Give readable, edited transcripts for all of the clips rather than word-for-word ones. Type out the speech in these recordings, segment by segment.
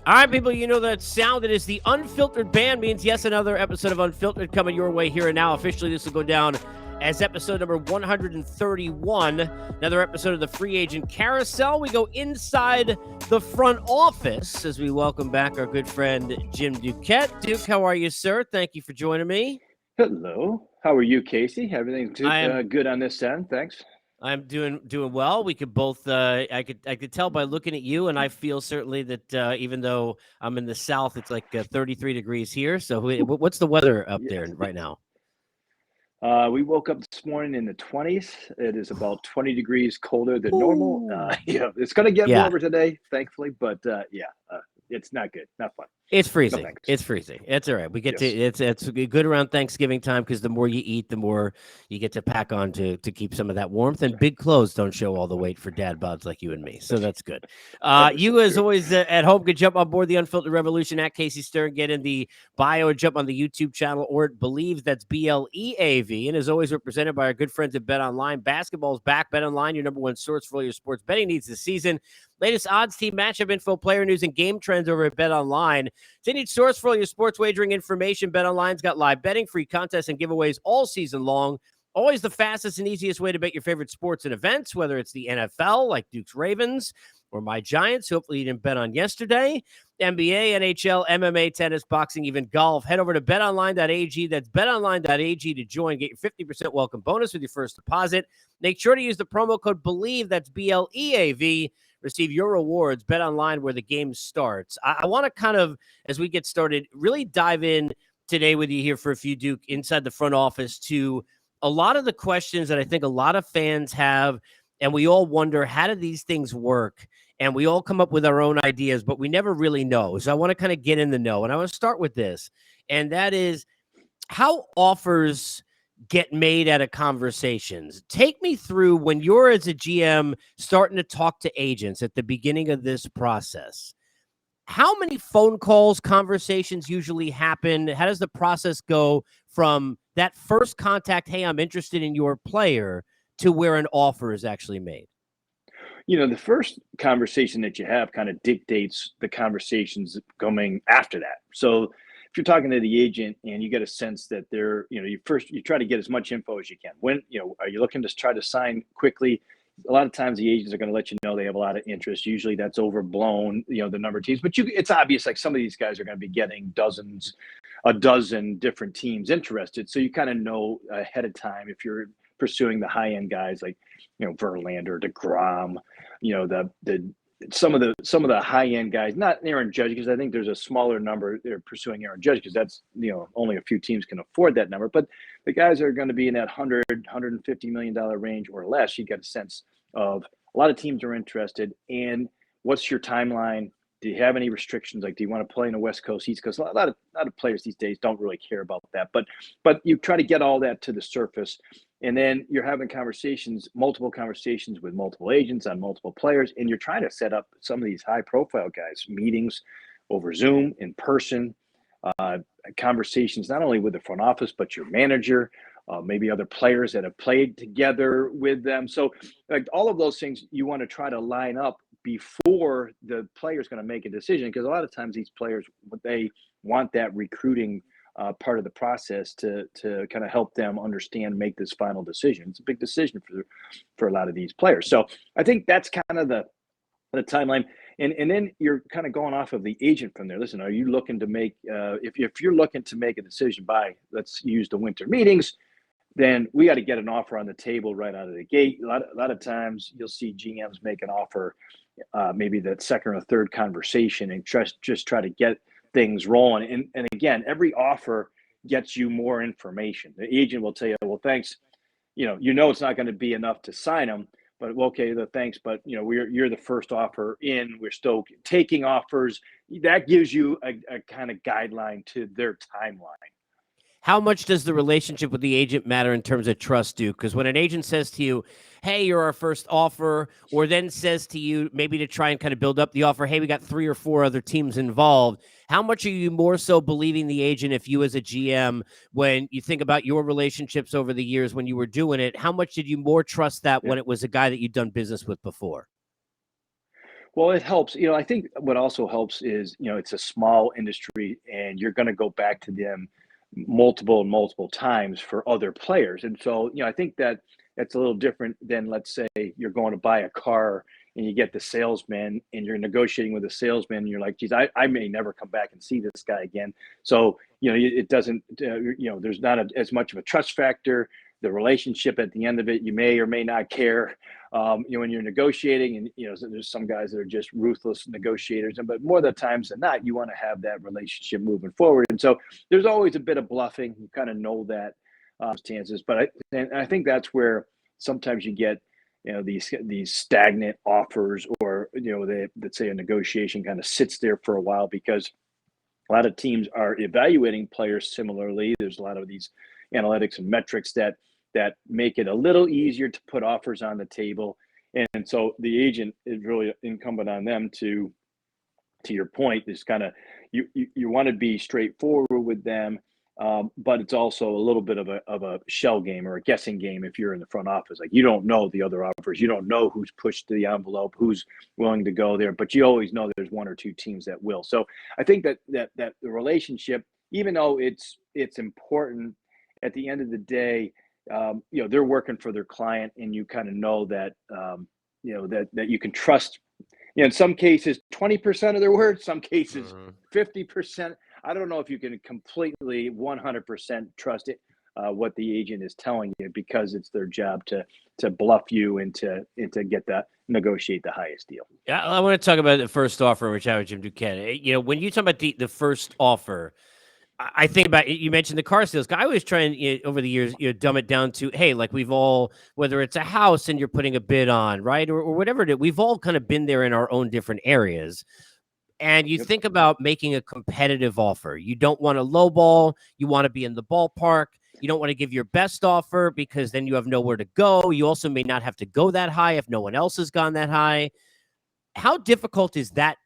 All right, people, you know that sound. It is the Unfiltered band. Means yes, another episode of Unfiltered coming your way here and now. Officially, this will go down as episode number 131. Another episode of the Free Agent Carousel. We go inside the front office as we welcome back our good friend Jim Duquette. Duke, how are you, sir? Thank you for joining me. Hello. How are you, Casey? Everything's I am good on this end. Thanks. I'm doing well. We could both. I could tell by looking at you, and I feel certainly that even though I'm in the south, it's like 33 degrees here. So, what's the weather up Yeah. there right now? We woke up this morning in the 20s. It is about 20 degrees colder than normal. Ooh. Yeah, it's going to get Yeah, warmer today, thankfully, but it's not good. Not fun. it's No freezing. thanks. It's freezing. It's all right. We get to Yes. it's good around Thanksgiving time because the more you eat, the more you get to pack on to keep some of that warmth. And big clothes don't show all the weight for dad bods like you and me, so that's good. That is so You as true. always at home can jump on board the Unfiltered Revolution at Casey Stern. Get in the bio and jump on the YouTube channel or it believes that's BLEAV. And as always, represented by our good friends at Bet Online. Basketball's back. Bet Online, your number one source for all your sports betting needs this season. Latest odds, team matchup info, player news, and game trends over at Bet Online. Continued source for all your sports wagering information. Bet Online's got live betting, free contests, and giveaways all season long. Always the fastest and easiest way to bet your favorite sports and events, whether it's the NFL, like Duke's Ravens, or my Giants, who hopefully you didn't bet on yesterday, NBA, NHL, MMA, tennis, boxing, even golf. Head over to betonline.ag. That's betonline.ag to join. Get your 50% welcome bonus with your first deposit. Make sure to use the promo code BELIEVE. That's BLEAV. Receive your rewards. Bet Online, where the game starts. I want to kind of, as we get started, really dive in today with you here for a few, Duke, inside the front office to a lot of the questions that I think a lot of fans have, and we all wonder, how do these things work? And we all come up with our own ideas, but we never really know. So I want to kind of get in the know. And I want to start with this, and that is how offers get made out of conversations. Take me through when you're as a GM starting to talk to agents at the beginning of this process. How many phone calls, conversations usually happen? How does the process go from that first contact, hey, I'm interested in your player, to where an offer is actually made? The first conversation that you have kind of dictates the conversations coming after that. So if you're talking to the agent and you get a sense that you try to get as much info as you can. When, are you looking to try to sign quickly? A lot of times the agents are going to let you know they have a lot of interest. Usually that's overblown, the number of teams, but it's obvious like some of these guys are going to be getting a dozen different teams interested. So you kind of know ahead of time if you're pursuing the high end guys like, Verlander, DeGrom, the some of the high end guys, not Aaron Judge, because I think there's a smaller number they're pursuing Aaron Judge because that's only a few teams can afford that number. But the guys that are going to be in that 150 million dollar range or less, you get a sense of a lot of teams are interested. And what's your timeline? Do you have any restrictions? Like, do you want to play in the West Coast, East Coast? A lot of players these days don't really care about that. But you try to get all that to the surface, and then you're having multiple conversations with multiple agents on multiple players, and you're trying to set up some of these high-profile guys meetings over Zoom, in person, uh, conversations not only with the front office but your manager, maybe other players that have played together with them. So, like all of those things, you want to try to line up before the player is going to make a decision, because a lot of times these players, they want that recruiting part of the process to kind of help them understand, make this final decision. It's a big decision for a lot of these players. So I think that's kind of the timeline. And then you're kind of going off of the agent from there. Listen, are you looking to make if you're looking to make a decision by, let's use the winter meetings, then we got to get an offer on the table right out of the gate. A lot of times you'll see GMs make an offer, maybe that second or third conversation, and just try to get things rolling. And again, every offer gets you more information. The agent will tell you, well, thanks. It's not going to be enough to sign them, but okay, thanks. But you're the first offer in. We're still taking offers. That gives you a kind of guideline to their timeline. How much does the relationship with the agent matter in terms of trust, Duke? Because when an agent says to you, hey, you're our first offer, or then says to you, maybe to try and kind of build up the offer, hey, we got 3 or 4 other teams involved, how much are you more so believing the agent if you as a GM, when you think about your relationships over the years when you were doing it, how much did you more trust that Yeah. when it was a guy that you'd done business with before? Well, it helps. I think what also helps is, it's a small industry and you're going to go back to them multiple and multiple times for other players. And so, I think that's a little different than, let's say, you're going to buy a car and you get the salesman and you're negotiating with the salesman and you're like, geez, I may never come back and see this guy again. So, it doesn't, there's not as much of a trust factor. The relationship at the end of it, you may or may not care. When you're negotiating, and so there's some guys that are just ruthless negotiators, but more of the times than not, you want to have that relationship moving forward. And so there's always a bit of bluffing. You kind of know that chances, but I think that's where sometimes you get these stagnant offers, or let's say a negotiation kind of sits there for a while because a lot of teams are evaluating players similarly. There's a lot of these analytics and metrics that make it a little easier to put offers on the table. And so the agent is really incumbent on them to your point, is kind of, you want to be straightforward with them. But it's also a little bit of a shell game or a guessing game if you're in the front office. Like, you don't know the other offers. You don't know who's pushed the envelope, who's willing to go there, but you always know there's one or two teams that will. So I think that the relationship, even though it's important, at the end of the day, they're working for their client, and you kind of know that, that you can trust, in some cases, 20% of their word, some cases, 50%. I don't know if you can completely 100% trust it, what the agent is telling you, because it's their job to bluff you and to negotiate the highest deal. Yeah, I want to talk about the first offer, which I was Jim Duquette. When you talk about the first offer, I think about, you mentioned the car sales guy. I always try and, over the years, dumb it down to, hey, like, we've all, whether it's a house and you're putting a bid on, right, or whatever it is, we've all kind of been there in our own different areas. And you think about making a competitive offer. You don't want to lowball. You want to be in the ballpark. You don't want to give your best offer because then you have nowhere to go. You also may not have to go that high if no one else has gone that high. How difficult is that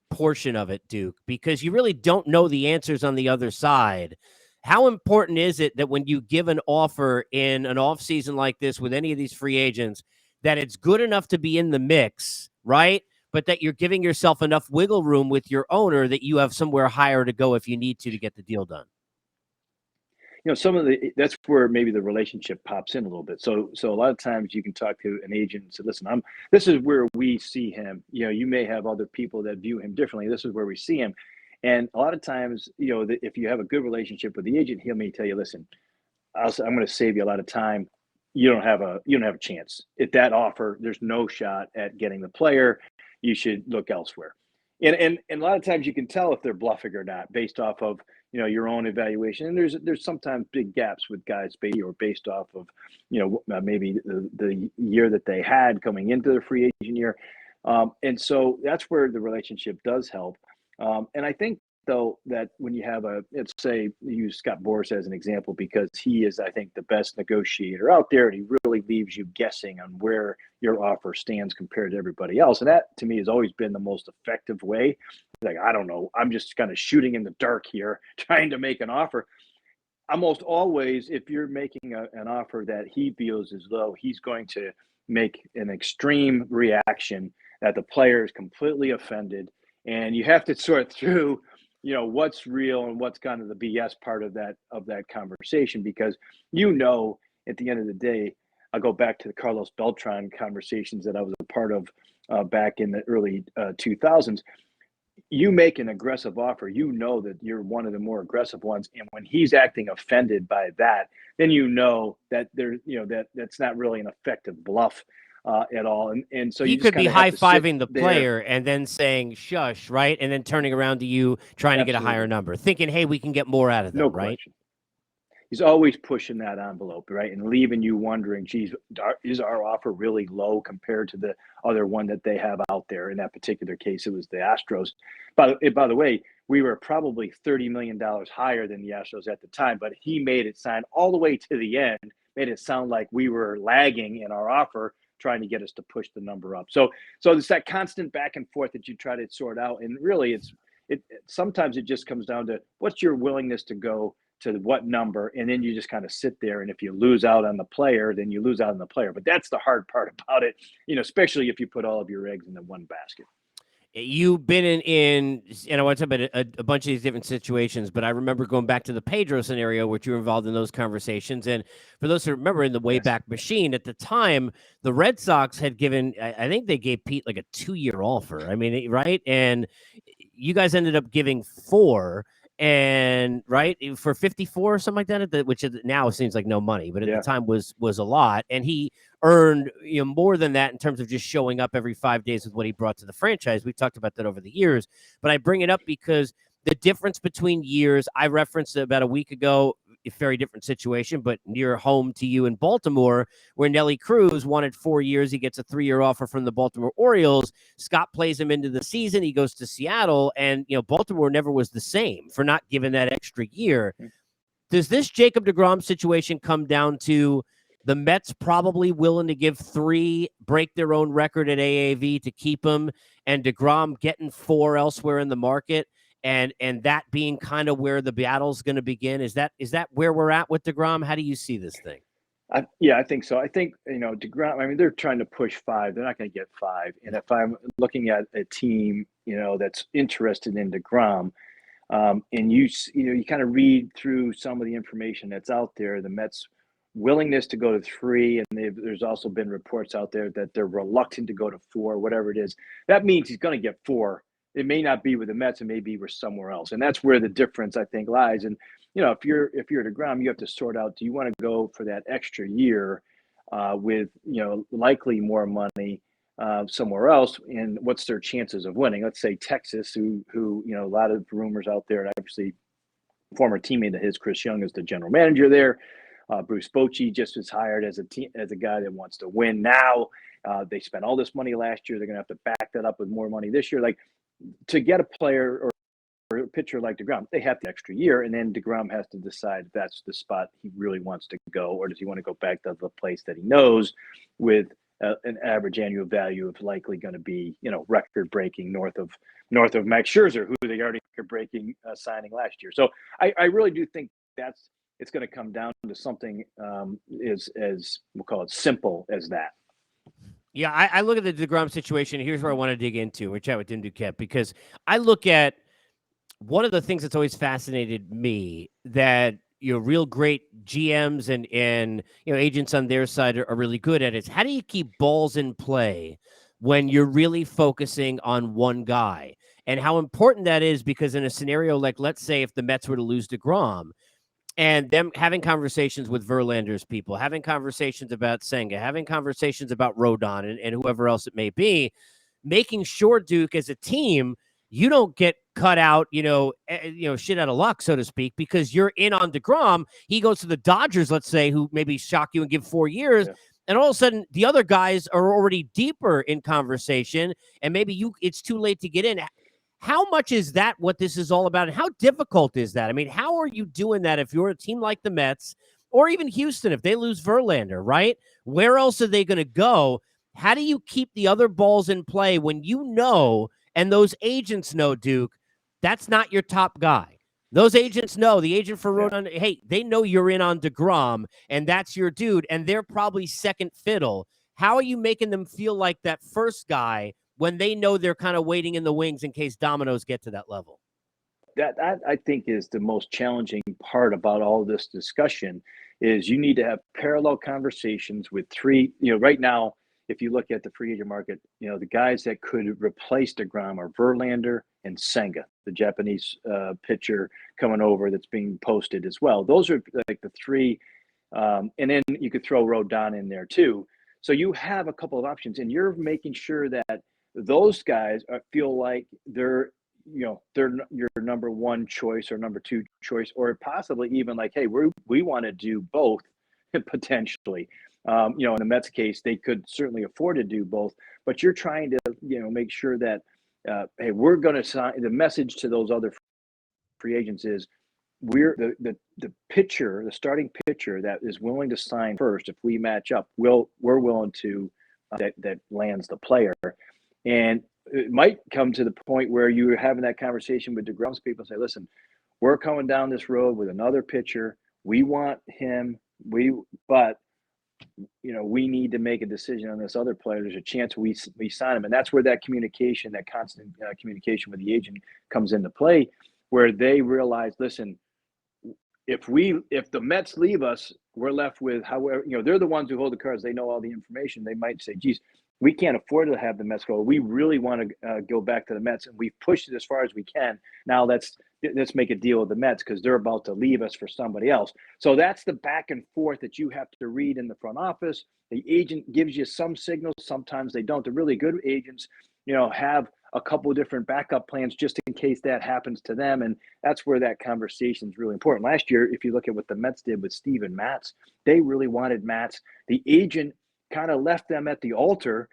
portion of it, Duke? Because you really don't know the answers on the other side. How important is it that when you give an offer in an off season like this with any of these free agents, that it's good enough to be in the mix, right? But that you're giving yourself enough wiggle room with your owner that you have somewhere higher to go if you need to get the deal done? That's where maybe the relationship pops in a little bit. So a lot of times you can talk to an agent and say, listen, this is where we see him. You may have other people that view him differently. This is where we see him. And a lot of times, if you have a good relationship with the agent, he may tell you, listen, I'm going to save you a lot of time. You don't have a chance at that offer. There's no shot at getting the player. You should look elsewhere. And a lot of times you can tell if they're bluffing or not based off of your own evaluation. And there's sometimes big gaps with guys based off of maybe the year that they had coming into the free agent year. And so that's where the relationship does help. And I think, though, that when you have let's say, use Scott Boras as an example, because he is, I think, the best negotiator out there, and he really leaves you guessing on where your offer stands compared to everybody else. And that, to me, has always been the most effective way. Like, I don't know, I'm just kind of shooting in the dark here, trying to make an offer. Almost always, if you're making an offer that he feels as though he's going to make an extreme reaction, that the player is completely offended, and you have to sort through what's real and what's kind of the BS part of that conversation, because at the end of the day, I'll go back to the Carlos Beltran conversations that I was a part of back in the early 2000s. You make an aggressive offer, that you're one of the more aggressive ones, and when he's acting offended by that, then that that's not really an effective bluff at all. And so He you just could be kind of have to high-fiving the sit there. player and then saying, shush, right? And then turning around to you, trying to get a higher number, thinking, hey, we can get more out of them, No right? question. He's always pushing that envelope, right? And leaving you wondering, geez, is our offer really low compared to the other one that they have out there? In that particular case, it was the Astros. By the way, we were probably $30 million higher than the Astros at the time, but he made it sound all the way to the end, made it sound like we were lagging in our offer, trying to get us to push the number up. So it's that constant back and forth that you try to sort out. And really, sometimes it just comes down to what's your willingness to go to what number, and then you just kind of sit there. And if you lose out on the player, then you lose out on the player. But that's the hard part about it, especially if you put all of your eggs in the one basket. You've been in and I want to talk about a bunch of these different situations, but I remember going back to the Pedro scenario, which you were involved in those conversations. And for those who remember, in the Wayback Machine, at the time, the Red Sox had given, I think they gave Pete like a 2-year offer. I mean, right? And you guys ended up giving 4. And right for 54 or something like that, which now seems like no money, but at the time was a lot. And he earned more than that in terms of just showing up every 5 days with what he brought to the franchise. We talked about that over the years, but I bring it up because the difference between years, I referenced about a week ago, a very different situation, but near home to you in Baltimore, where Nelly Cruz wanted 4 years. He gets a 3-year offer from the Baltimore Orioles. Scott plays him into the season. He goes to Seattle, and Baltimore never was the same for not giving that extra year. Does this Jacob deGrom situation come down to the Mets probably willing to give 3, break their own record at AAV to keep him, and deGrom getting 4 elsewhere in the market? And that being kind of where the battle's going to begin? Is that where we're at with deGrom? How do you see this thing? I think so. I think, deGrom, I mean, they're trying to push 5. They're not going to get 5. And if I'm looking at a team, that's interested in deGrom, and you kind of read through some of the information that's out there, the Mets' willingness to go to 3, and there's also been reports out there that they're reluctant to go to 4, whatever it is. That means he's going to get 4. It may not be with the Mets, it may be with somewhere else, and that's where the difference, I think, lies. And if you're deGrom, you have to sort out: do you want to go for that extra year with likely more money somewhere else, and what's their chances of winning? Let's say Texas, who a lot of rumors out there, and obviously former teammate of his, Chris Young, is the general manager there. Bruce Bochy just was hired as a guy that wants to win now. They spent all this money last year. They're going to have to back that up with more money this year. Like, to get a player or a pitcher like deGrom, they have the extra year, and then deGrom has to decide if that's the spot he really wants to go, or does he want to go back to the place that he knows with an average annual value of likely going to be, record breaking north of Max Scherzer, who they already record breaking signing last year. So I really do think it's going to come down to something as we'll call it simple as that. Yeah, I look at the deGrom situation. Here's where I want to dig into. We're chatting with Jim Duquette, because I look at one of the things that's always fascinated me, that real great GMs and agents on their side are really good at, is how do you keep balls in play when you're really focusing on one guy, and how important that is, because in a scenario like, let's say, if the Mets were to lose deGrom, and them having conversations with Verlander's people, having conversations about Senga, having conversations about Rodon and whoever else it may be, making sure, Duke, as a team, you don't get cut out, shit out of luck, so to speak, because you're in on deGrom. He goes to the Dodgers, let's say, who maybe shock you and give 4 years. Yeah. And all of a sudden, the other guys are already deeper in conversation, and maybe it's too late to get in. How much is that what this is all about? And how difficult is that? I mean, how are you doing that if you're a team like the Mets, or even Houston, if they lose Verlander, right? Where else are they going to go? How do you keep the other balls in play when and those agents know, Duke, that's not your top guy? Those agents know, the agent for Rodon, hey, they know you're in on deGrom, and that's your dude, and they're probably second fiddle. How are you making them feel like that first guy when they know they're kind of waiting in the wings in case dominoes get to that level? That I think is the most challenging part about all this discussion, is you need to have parallel conversations with 3. Right now, if you look at the free agent market, the guys that could replace deGrom are Verlander and Senga, the Japanese pitcher coming over that's being posted as well. Those are like the 3. And then you could throw Rodon in there too. So you have a couple of options, and you're making sure that those guys feel like they're your number 1 choice or number 2 choice, or possibly even like, hey, we want to do both potentially. In the Mets case, they could certainly afford to do both, but you're trying to make sure that hey, we're going to sign. The message to those other free agents is, we're the pitcher, the starting pitcher that is willing to sign first. If we match up, we're willing to that lands the player. And it might come to the point where you're having that conversation with deGrom's people and say, listen, we're coming down this road with another pitcher. We want him. But we need to make a decision on this other player. There's a chance we sign him, and that's where that communication, that constant communication with the agent comes into play, where they realize, listen, if the Mets leave us, we're left with, however, they're the ones who hold the cards. They know all the information. They might say, geez, we can't afford to have the Mets go. We really want to go back to the Mets, and we've pushed it as far as we can. Now let's make a deal with the Mets because they're about to leave us for somebody else. So that's the back and forth that you have to read in the front office. The agent gives you some signals. Sometimes they don't. The really good agents, have a couple of different backup plans just in case that happens to them. And that's where that conversation is really important. Last year, if you look at what the Mets did with Steven Matz, they really wanted Matz. The agent kind of left them at the altar,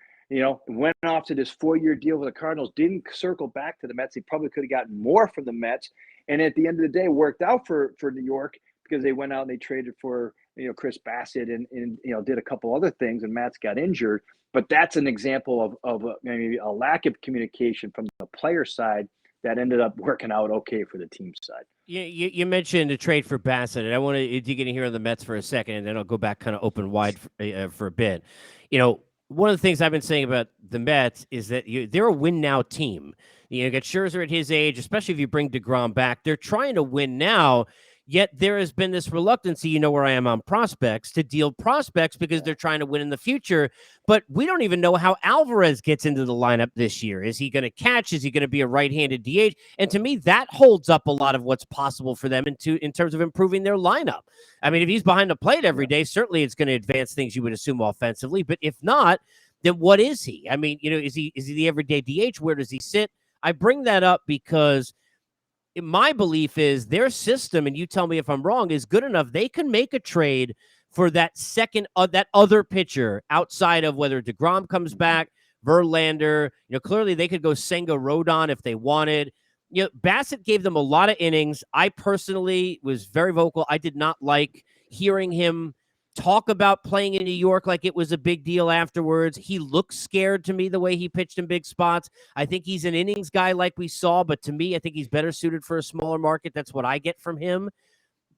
went off to this 4-year deal with the Cardinals, didn't circle back to the Mets. He probably could have gotten more from the Mets. And at the end of the day, worked out for New York because they went out and they traded for, Chris Bassett and did a couple other things, and Matz got injured. But that's an example of maybe a lack of communication from the player side that ended up working out okay for the team side. You mentioned a trade for Bassett, and I want to dig in here on the Mets for a second, and then I'll go back kind of open wide for a bit. One of the things I've been saying about the Mets is that they're a win-now team. You got Scherzer at his age, especially if you bring DeGrom back. They're trying to win now, yet there has been this reluctancy, where I am on prospects, to deal prospects because they're trying to win in the future. But we don't even know how Alvarez gets into the lineup this year. Is he going to catch? Is he going to be a right-handed DH? And to me, that holds up a lot of what's possible for them in terms of improving their lineup. I mean, if he's behind the plate every day, certainly it's going to advance things you would assume offensively. But if not, then what is he? I mean, is he the everyday DH? Where does he sit? I bring that up because my belief is their system, and you tell me if I'm wrong, is good enough. They can make a trade for that that other pitcher outside of whether DeGrom comes back, Verlander. Clearly they could go Senga Rodon if they wanted. Bassett gave them a lot of innings. I personally was very vocal. I did not like hearing him talk about playing in New York like it was a big deal afterwards. He looked scared to me the way he pitched in big spots. I think he's an innings guy like we saw, but to me, I think he's better suited for a smaller market. That's what I get from him.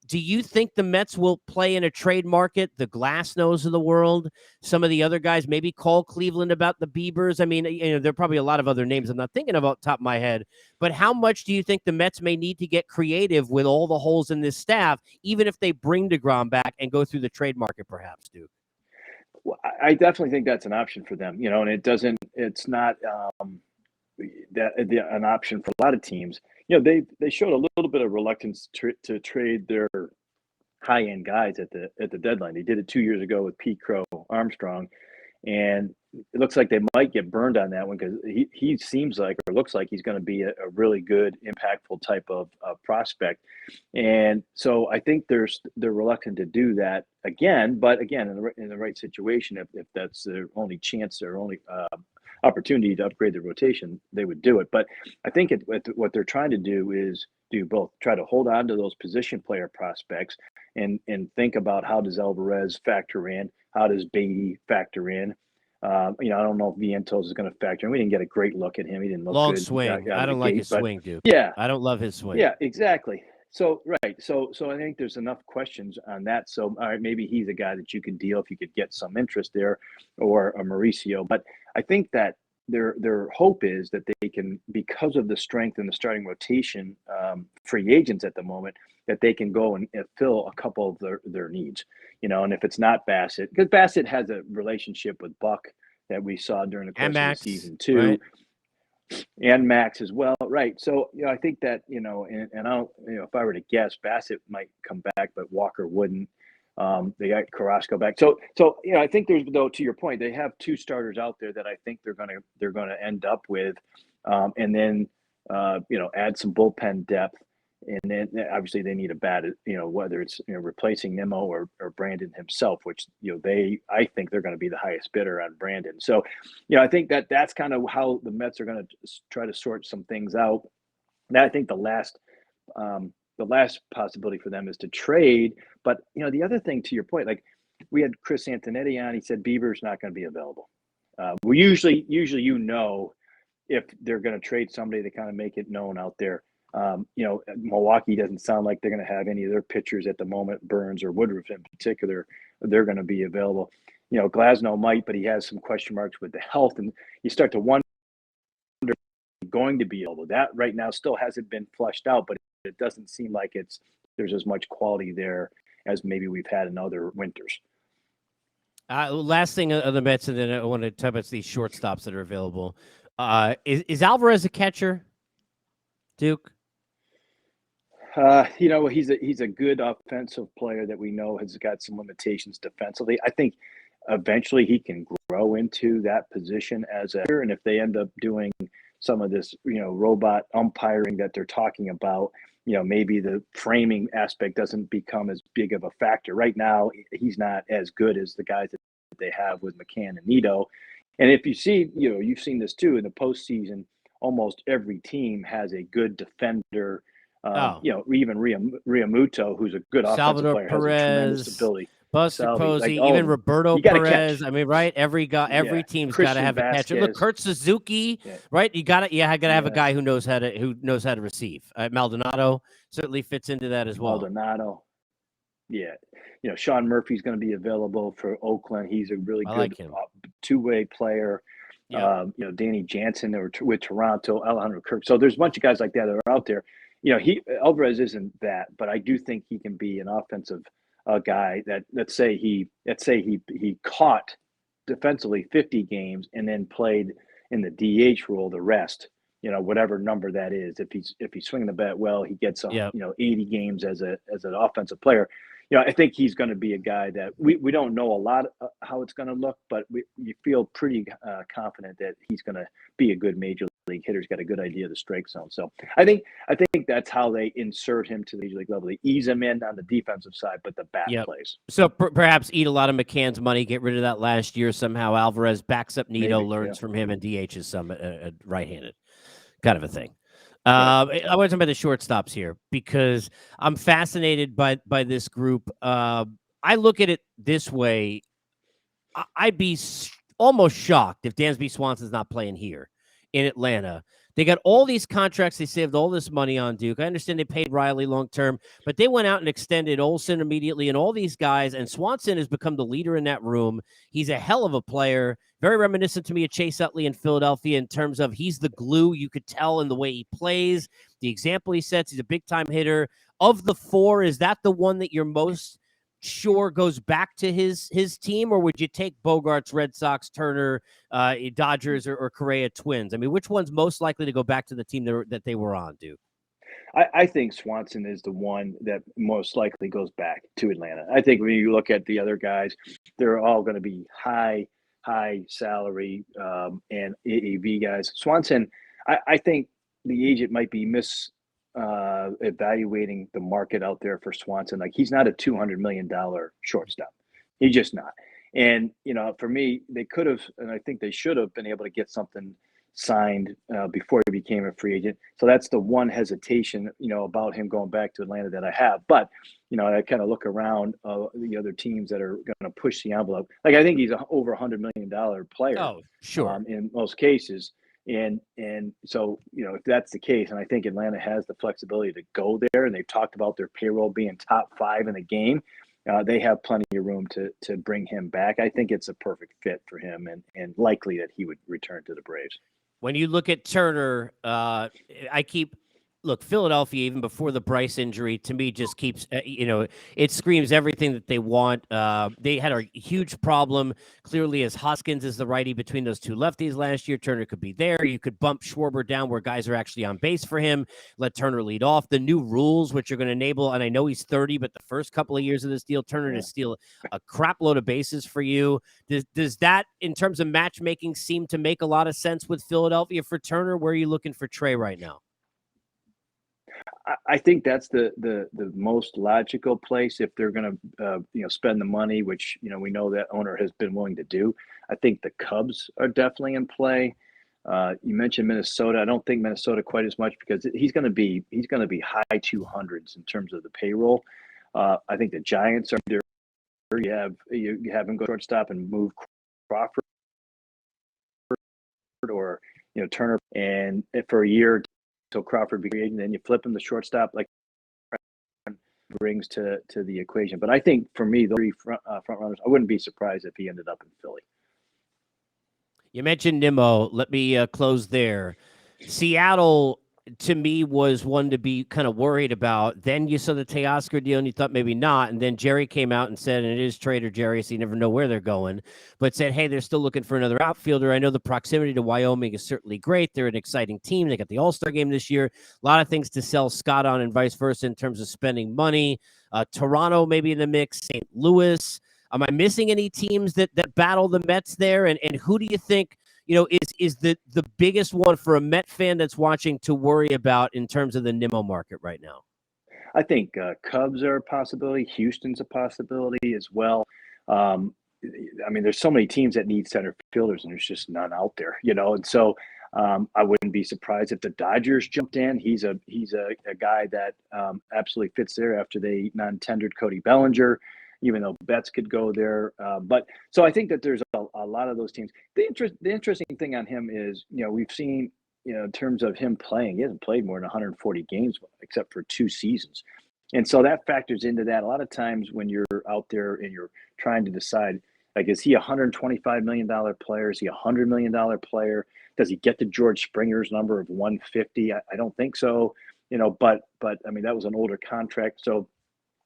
Do you think the Mets will play in a trade market? The Glasnows of the world, some of the other guys, maybe call Cleveland about the Biebers. I mean, there are probably a lot of other names I'm not thinking of off the top of my head. But how much do you think the Mets may need to get creative with all the holes in this staff, even if they bring DeGrom back and go through the trade market, perhaps, Duke? Well, I definitely think that's an option for them, and it's not an option for a lot of teams. They showed a little bit of reluctance to trade their high-end guys at the deadline. They did it 2 years ago with Pete Crow Armstrong, and it looks like they might get burned on that one because he seems like, or looks like, he's going to be a really good, impactful type of prospect. And so I think they're reluctant to do that again. But again, in the right situation, if that's their only chance, their only opportunity to upgrade the rotation, they would do it. But I think what they're trying to do is do both. Try to hold on to those position player prospects and think about, how does Alvarez factor in? How does Beatty factor in? I don't know if Vientos is going to factor in. We didn't get a great look at him. He didn't look long good. swing. I don't like his swing, Duke. Yeah, I don't love his swing. Yeah, exactly. So right. So I think there's enough questions on that. So all right, maybe he's a guy that you could deal if you could get some interest there, or a Mauricio. But I think that their hope is that they can, because of the strength in the starting rotation, free agents at the moment, that they can go and fill a couple of their needs. And if it's not Bassett, because Bassett has a relationship with Buck that we saw during the course of the season too. Right? And Max as well, right? So I think that and I don't, if I were to guess, Bassett might come back, but Walker wouldn't. They got Carrasco back, so I think there's, though, to your point, they have two starters out there that I think they're gonna end up with, and then add some bullpen depth, and then obviously they need a bat, whether it's replacing Nimmo or Brandon himself, which I think they're going to be the highest bidder on Brandon. So I think that's kind of how the Mets are going to try to sort some things out. Now I think the last possibility for them is to trade. But the other thing, to your point, like, we had Chris Antonetti on, he said Bieber's not going to be available. We usually if they're going to trade somebody, they kind of make it known out there. Milwaukee doesn't sound like they're going to have any of their pitchers at the moment, Burns or Woodruff in particular. They're going to be available. Glasnow might, but he has some question marks with the health, and you start to wonder going to be available. That right now still hasn't been flushed out, but it doesn't seem like there's as much quality there as maybe we've had in other winters. Last thing on the Mets, and then I want to talk about these shortstops that are available. Is Alvarez a catcher, Duke? He's a good offensive player that we know has got some limitations defensively. I think eventually he can grow into that position as a, and if they end up doing some of this, robot umpiring that they're talking about, maybe the framing aspect doesn't become as big of a factor. Right now, he's not as good as the guys that they have with McCann and Nito. And if you see, you've seen this too in the postseason, almost every team has a good defender. Even Realmuto, who's a good offensive Salvador player, Perez, has a tremendous ability. Buster Salvi, Posey, even Roberto Perez. Catch. I mean, right? Every team's got to have a catcher. Look, Kurt Suzuki, right? You got to have a guy who knows how to receive. Maldonado certainly fits into that as well. Maldonado, yeah. Sean Murphy's going to be available for Oakland. He's a really good two-way player. Yeah. Danny Jansen with Toronto, Alejandro Kirk. So there's a bunch of guys like that that are out there. Alvarez isn't that, but I do think he can be an offensive guy that let's say he caught defensively 50 games and then played in the DH role the rest, whatever number that is. If he's swinging the bat well, he gets 80 games as an offensive player. I think he's going to be a guy that we don't know a lot how it's going to look, but you feel pretty confident that he's going to be a good major league hitter. He's got a good idea of the strike zone. So I think that's how they insert him to the major league level. They ease him in on the defensive side, but the bat plays. So perhaps eat a lot of McCann's money, get rid of that last year somehow. Alvarez backs up Nito, learns from him, and DHs some right-handed kind of a thing. I want to talk about the shortstops here because I'm fascinated by this group. I look at it this way. I'd be almost shocked if Dansby Swanson's not playing here in Atlanta. They got all these contracts. They saved all this money on, Duke. I understand they paid Riley long-term, but they went out and extended Olsen immediately and all these guys, and Swanson has become the leader in that room. He's a hell of a player, very reminiscent to me of Chase Utley in Philadelphia in terms of he's the glue. You could tell in the way he plays, the example he sets. He's a big-time hitter. Of the four, is that the one that you're most sure goes back to his team, or would you take Bogarts, Red Sox, Turner, Dodgers, or Correa Twins? I mean, which one's most likely to go back to the team that they were on, Duke? I think Swanson is the one that most likely goes back to Atlanta. I think when you look at the other guys, they're all going to be high salary and AAV guys. Swanson, I think the agent might be evaluating the market out there for Swanson. Like, he's not a $200 million shortstop. He's just not. And, for me, they could have, and I think they should have been able to get something signed before he became a free agent. So that's the one hesitation, about him going back to Atlanta that I have. But, I kind of look around the other teams that are going to push the envelope. Like, I think he's over $100 million player. Oh, sure. In most cases. And so, if that's the case, and I think Atlanta has the flexibility to go there, and they've talked about their payroll being top 5 in the game, they have plenty of room to bring him back. I think it's a perfect fit for him, and likely that he would return to the Braves. When you look at Turner, Philadelphia, even before the Bryce injury, to me just keeps, it screams everything that they want. They had a huge problem, clearly, as Hoskins is the righty between those two lefties last year. Turner could be there. You could bump Schwarber down where guys are actually on base for him. Let Turner lead off. The new rules, which are going to enable, and I know he's 30, but the first couple of years of this deal, Turner to steal a crap load of bases for you. Does that, in terms of matchmaking, seem to make a lot of sense with Philadelphia for Turner? Where are you looking for Trey right now? I think that's the most logical place if they're going to spend the money, which we know that owner has been willing to do. I think the Cubs are definitely in play. You mentioned Minnesota. I don't think Minnesota quite as much because he's going to be high 200s in terms of the payroll. I think the Giants are there. You have him go shortstop and move Crawford or Turner, and for a year until Crawford becomes free agent, then you flip him the shortstop, like brings to the equation. But I think for me, the three front runners, I wouldn't be surprised if he ended up in Philly. You mentioned Nimmo. Let me close there. Seattle, to me, was one to be kind of worried about. Then you saw the Teoscar deal, and you thought maybe not. And then Jerry came out and said, and it is Trader Jerry, so you never know where they're going, but said, hey, they're still looking for another outfielder. I know the proximity to Wyoming is certainly great. They're an exciting team. They got the All-Star game this year. A lot of things to sell Scott on and vice versa in terms of spending money. Toronto maybe in the mix, St. Louis. Am I missing any teams that battle the Mets there? And who do you think, is the biggest one for a Met fan that's watching to worry about in terms of the Nimmo market right now? I think Cubs are a possibility. Houston's a possibility as well. I mean, there's so many teams that need center fielders, and there's just none out there, And so I wouldn't be surprised if the Dodgers jumped in. He's a guy that absolutely fits there after they non-tendered Cody Bellinger, even though Betts could go there. But so I think that there's a lot of those teams. The interesting thing on him is, we've seen, in terms of him playing, he hasn't played more than 140 games except for 2 seasons. And so that factors into that. A lot of times when you're out there and you're trying to decide, like, is he a $125 million player? Is he a $100 million player? Does he get to George Springer's number of 150? I don't think so, but I mean, that was an older contract. So,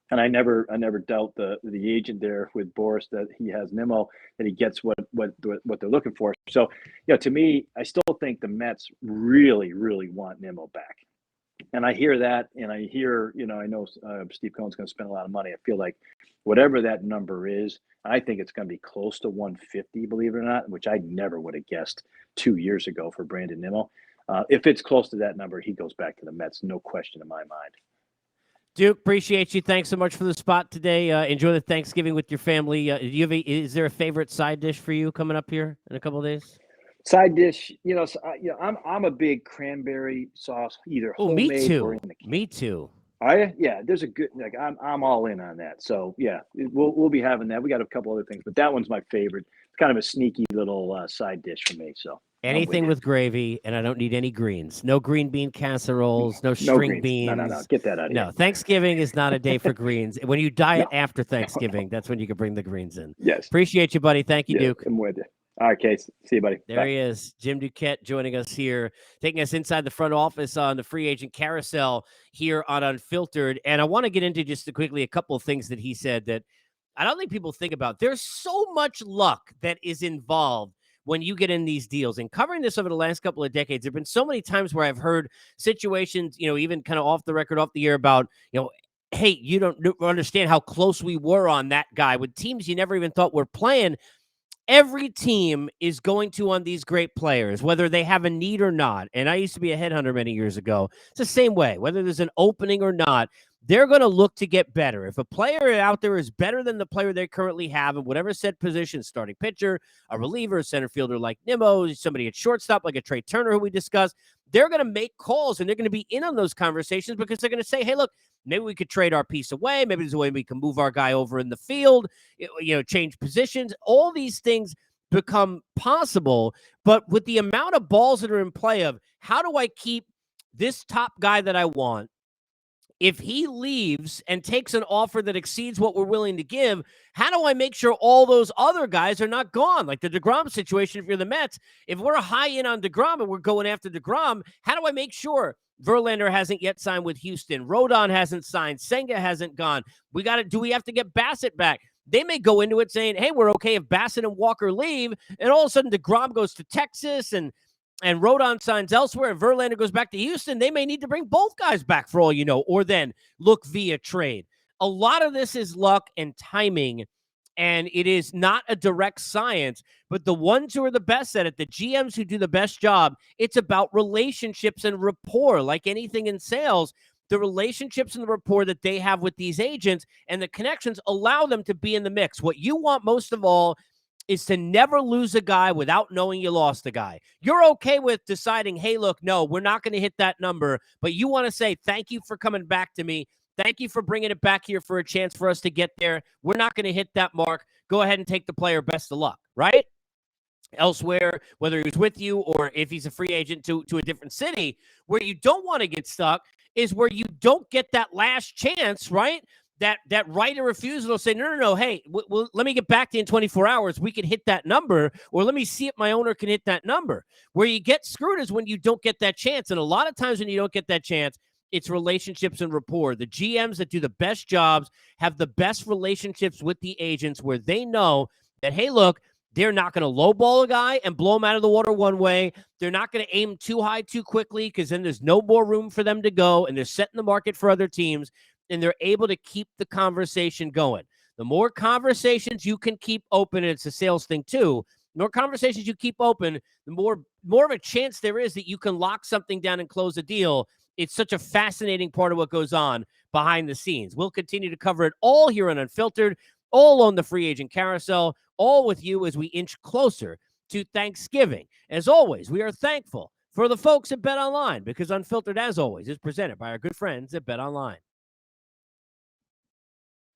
and I never doubt the agent there with Boris that he has Nimmo, that he gets what they're looking for. So, to me, I still think the Mets really, really want Nimmo back. And I hear that, and I hear, I know Steve Cohen's going to spend a lot of money. I feel like whatever that number is, I think it's going to be close to 150, believe it or not, which I never would have guessed 2 years ago for Brandon Nimmo. If it's close to that number, he goes back to the Mets, no question in my mind. Duke, appreciate you. Thanks so much for the spot today. Enjoy the Thanksgiving with your family. Is there a favorite side dish for you coming up here in a couple of days? Side dish, I'm a big cranberry sauce, either homemade me too. or in the can. Me too. Yeah, there's a good, I'm all in on that. So yeah, we'll be having that. We got a couple other things, but that one's my favorite. It's kind of a sneaky little side dish for me. So anything with gravy, and I don't need any greens. No green bean casseroles, no string beans. No. Get that out of here. No, Thanksgiving is not a day for greens. When you diet after Thanksgiving, that's when you can bring the greens in. Yes. Appreciate you, buddy. Thank you, Duke. I'm with you. All right, Case. See you, buddy. There he is, Jim Duquette, joining us here, taking us inside the front office on the free agent carousel here on Unfiltered. And I want to get into just quickly a couple of things that he said that I don't think people think about. There's so much luck that is involved when you get in these deals. And covering this over the last couple of decades, there have been so many times where I've heard situations, even kind of off the record, off the air about, hey, you don't understand how close we were on that guy with teams you never even thought were playing. Every team is going to on these great players, whether they have a need or not. And I used to be a headhunter many years ago. It's the same way, whether there's an opening or not. They're going to look to get better. If a player out there is better than the player they currently have in whatever set position, starting pitcher, a reliever, a center fielder like Nimmo, somebody at shortstop like a Trey Turner who we discussed, they're going to make calls and they're going to be in on those conversations because they're going to say, hey, look, maybe we could trade our piece away. Maybe there's a way we can move our guy over in the field, change positions. All these things become possible. But with the amount of balls that are in play of how do I keep this top guy that I want? If he leaves and takes an offer that exceeds what we're willing to give, how do I make sure all those other guys are not gone? Like the DeGrom situation, if you're the Mets, if we're high in on DeGrom and we're going after DeGrom, how do I make sure Verlander hasn't yet signed with Houston? Rodon hasn't signed. Senga hasn't gone. Do we have to get Bassett back? They may go into it saying, hey, we're okay if Bassett and Walker leave, and all of a sudden DeGrom goes to Texas and Rodon signs elsewhere and Verlander goes back to Houston. They may need to bring both guys back for all you know, or then look via trade. A lot of this is luck and timing, and it is not a direct science, but the ones who are the best at it, the GMs who do the best job, it's about relationships and rapport. Like anything in sales, the relationships and the rapport that they have with these agents and the connections allow them to be in the mix. What you want most of all is to never lose a guy without knowing you lost a guy. You're okay with deciding, hey, look, no, we're not going to hit that number, but you want to say, thank you for coming back to me. Thank you for bringing it back here for a chance for us to get there. We're not going to hit that mark. Go ahead and take the player. Best of luck, right? elsewhere, whether he's with you or if he's a free agent to a different city. Where you don't want to get stuck is where you don't get that last chance, right? That right of refusal will say, no, hey, let me get back to you in 24 hours. We can hit that number, or let me see if my owner can hit that number. Where you get screwed is when you don't get that chance. And a lot of times when you don't get that chance, it's relationships and rapport. The GMs that do the best jobs have the best relationships with the agents, where they know that, hey, look, they're not going to lowball a guy and blow him out of the water one way. They're not going to aim too high too quickly, because then there's no more room for them to go, and they're setting the market for other teams, and they're able to keep the conversation going. The more conversations you can keep open, and it's a sales thing too, the more conversations you keep open, the more of a chance there is that you can lock something down and close a deal. It's such a fascinating part of what goes on behind the scenes. We'll continue to cover it all here on Unfiltered, all on the free agent carousel, all with you as we inch closer to Thanksgiving. As always, we are thankful for the folks at Bet Online, because Unfiltered, as always, is presented by our good friends at Bet Online.